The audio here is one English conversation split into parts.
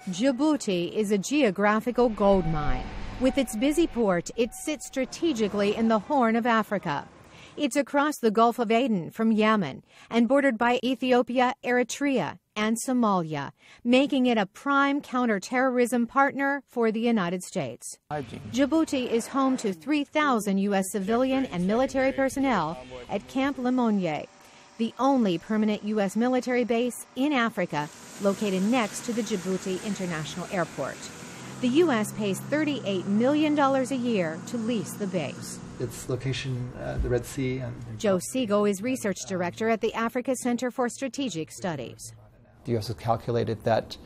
Djibouti is a geographical gold mine. With its busy port, it sits strategically in the Horn of Africa. It's across the Gulf of Aden from Yemen and bordered by Ethiopia, Eritrea, and Somalia, making it a prime counter-terrorism partner for the United States. Djibouti is home to 3,000 U.S. civilian and military personnel at Camp Lemonnier, the only permanent U.S. military base in Africa located next to the Djibouti International Airport. The U.S. pays $38 million a year to lease the base. Its location, the Red Sea. Joe Siegel is research director at the Africa Center for Strategic Studies. The U.S. has calculated that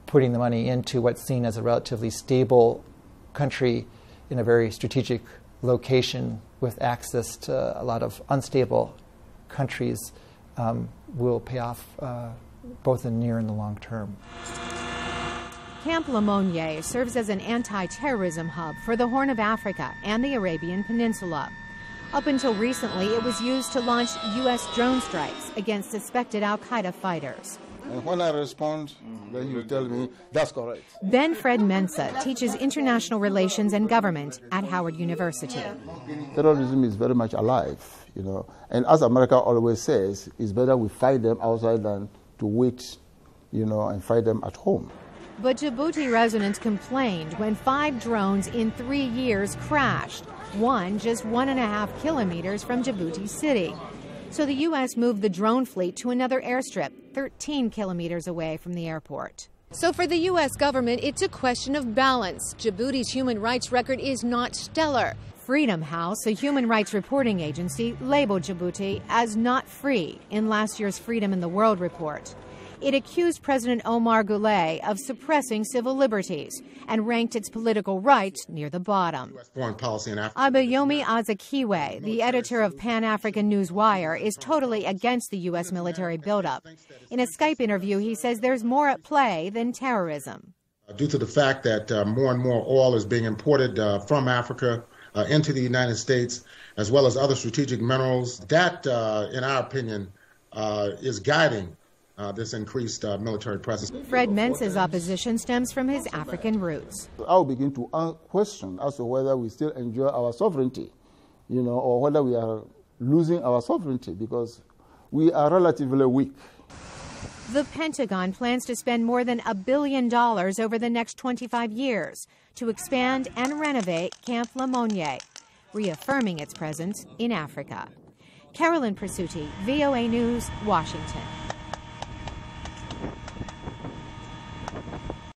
putting the money into what's seen as a relatively stable country in a very strategic location with access to a lot of unstable countries will pay off both in the near and the long term. Camp Lemonnier serves as an anti-terrorism hub for the Horn of Africa and the Arabian Peninsula. Up until recently, it was used to launch U.S. drone strikes against suspected al-Qaida fighters. And when I respond, then you tell me, that's correct. Ben Fred Mensa teaches international relations and government at Howard University. Terrorism is very much alive, and as America always says, it's better we fight them outside than to wait, and fight them at home. But Djibouti residents complained when 5 drones in 3 years crashed, one just 1.5 kilometers from Djibouti City. So the U.S. moved the drone fleet to another airstrip 13 kilometers away from the airport. So for the U.S. government, it's a question of balance. Djibouti's human rights record is not stellar. Freedom House, a human rights reporting agency, labeled Djibouti as not free in last year's Freedom in the World report. It accused President Omar Guelleh of suppressing civil liberties and ranked its political right near the bottom. Abayomi Azikiwe, the editor of Pan-African News Wire, is totally against the U.S. military buildup. In a Skype interview, he says there's more at play than terrorism. Due to the fact that more and more oil is being imported from Africa into the United States, as well as other strategic minerals, that, in our opinion, is guiding this increased military presence. Fred Mensa's opposition stems from his African roots. I'll begin to question as to whether we still enjoy our sovereignty, or whether we are losing our sovereignty because we are relatively weak. The Pentagon plans to spend more than $1 billion over the next 25 years to expand and renovate Camp Lemonnier, reaffirming its presence in Africa. Carolyn Presutti, VOA News, Washington.